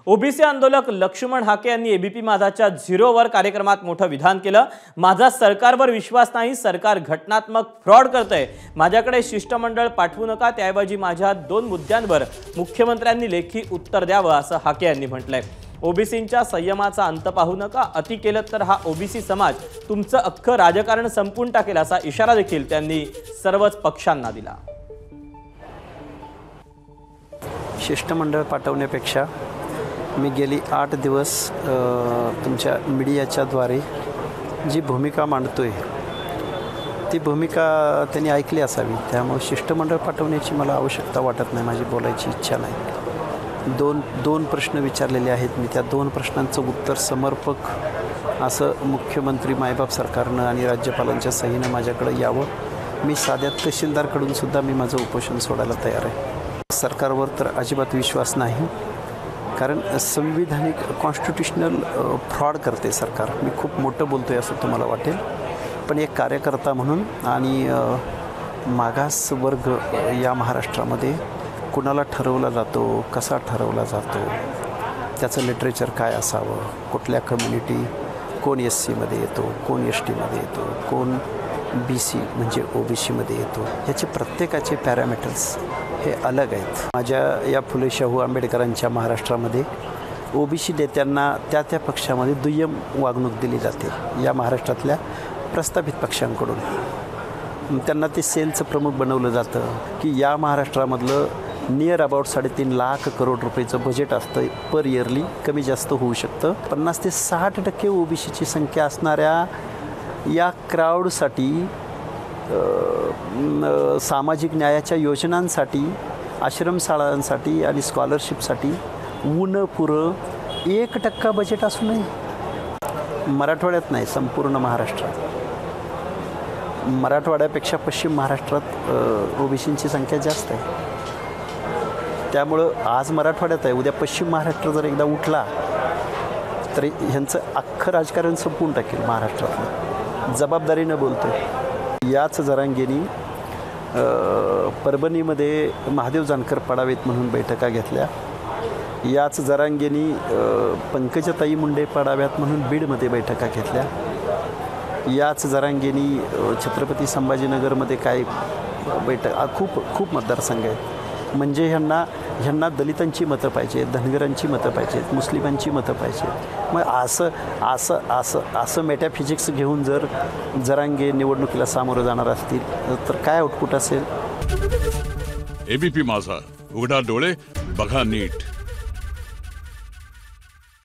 OBC आंदोलक लक्ष्मण हाके यांनी ABP माझाच्या झिरोवर कार्यक्रमात मोठं विधान केलं। माझा सरकारवर विश्वास नाही, सरकार घटनात्मक फ्रॉड करतंय। माझ्याकडे शिष्टमंडळ पाठवू नका, त्याऐवजी माझ्या 2 मुद्द्यांवर मुख्यमंत्र्यांनी लेखी उत्तर द्यावं असं हाके यांनी म्हटलंय। ओबीसींच्या संयमाचा अंत पाहू नका, अति केलं तर हा ओबीसी समाज तुमचं अख्खं राजकारण संपून टाकेल असा इशारा देखील त्यांनी सर्वच पक्षांना दिला। शिष्टमंडळ पाठवण्यापेक्षा मी गेली 8 दिवस तुमच्या मीडियाच्या द्वारे जी भूमिका मांडतोय ती भूमिका त्यांनी ऐकली असावी। त्यामुळे शिष्टमंडळ पाठवण्याची मला आवश्यकता वाटत नाही, माझी बोलायची इच्छा नाही। दोन प्रश्न विचारलेले आहेत मी, त्या 2 प्रश्नांचं उत्तर समर्पक असं मुख्यमंत्री मायबाप सरकारनं आणि राज्यपालांच्या सहीनं माझ्याकडे यावं। मी साध्या तहसीलदारकडून सुद्धा मी माझं उपोषण सोडायला तयार आहे। सरकारवर तर अजिबात विश्वास नाही, कारण संविधानिक कॉन्स्टिट्यूशनल फ्रॉड करते सरकार। मी खूप मोठं बोलतोय असं तुम्हाला वाटेल, पण एक कार्यकर्ता म्हणून आणि मागास वर्ग या महाराष्ट्रामध्ये कुणाला ठरवला जातो, कसा ठरवला जातो, त्याचं लिटरेचर काय असावं, कुठल्या कम्युनिटी, कोण SC मध्ये येतो, कोण ST मध्ये येतो, कोण BC म्हणजे OBC मध्ये येतो, ह्याचे प्रत्येकाचे पॅरामीटर्स हे अलग आहेत। माझ्या या फुले शाहू आंबेडकरांच्या महाराष्ट्रामध्ये OBC नेत्यांना त्या पक्षामध्ये दुय्यम वागणूक दिली जाते या महाराष्ट्रातल्या प्रस्थापित पक्षांकडून। त्यांना ते सेलचं प्रमुख बनवलं जातं की या महाराष्ट्रामधलं नियर अबाउट 3.5 लाख करोड रुपयेचं बजेट असतं पर इयरली, कमी जास्त होऊ शकतं। 50 ते 60% OBCची संख्या असणाऱ्या या क्राऊडसाठी सामाजिक न्यायाच्या योजनांसाठी, आश्रमशाळांसाठी आणि स्कॉलरशिपसाठी पुरं 1% बजेट असू नये। मराठवाड्यात नाही, संपूर्ण महाराष्ट्रात। मराठवाड्यापेक्षा पश्चिम महाराष्ट्रात OBCंची संख्या जास्त आहे। त्यामुळं आज मराठवाड्यात आहे, उद्या पश्चिम महाराष्ट्र जर एकदा उठला तर ह्यांचं अख्खं राजकारण संपून टाकेल महाराष्ट्रातलं। जबाबदारीनं बोलतोय। याच जरांगेनी परभणीमध्ये महादेव जानकर पडावेत म्हणून बैठका घेतल्या। याच जरांगेनी पंकजाताई मुंडे पडाव्यात म्हणून बीडमध्ये बैठका घेतल्या। याच जरांगेनी छत्रपती संभाजीनगरमध्ये काय खूप मतदारसंघ आहेत। म्हणजे ह्यांना दलितांची मतं पाहिजे, धनगरांची मतं पाहिजेत, मुस्लिमांची मतं पाहिजेत। मग असं मेटाफिजिक्स घेऊन जर जरांगे निवडणुकीला सामोरं जाणार असतील तर काय आउटपुट असेल? एबीपी माझा, उघडा डोळे बघा नीट।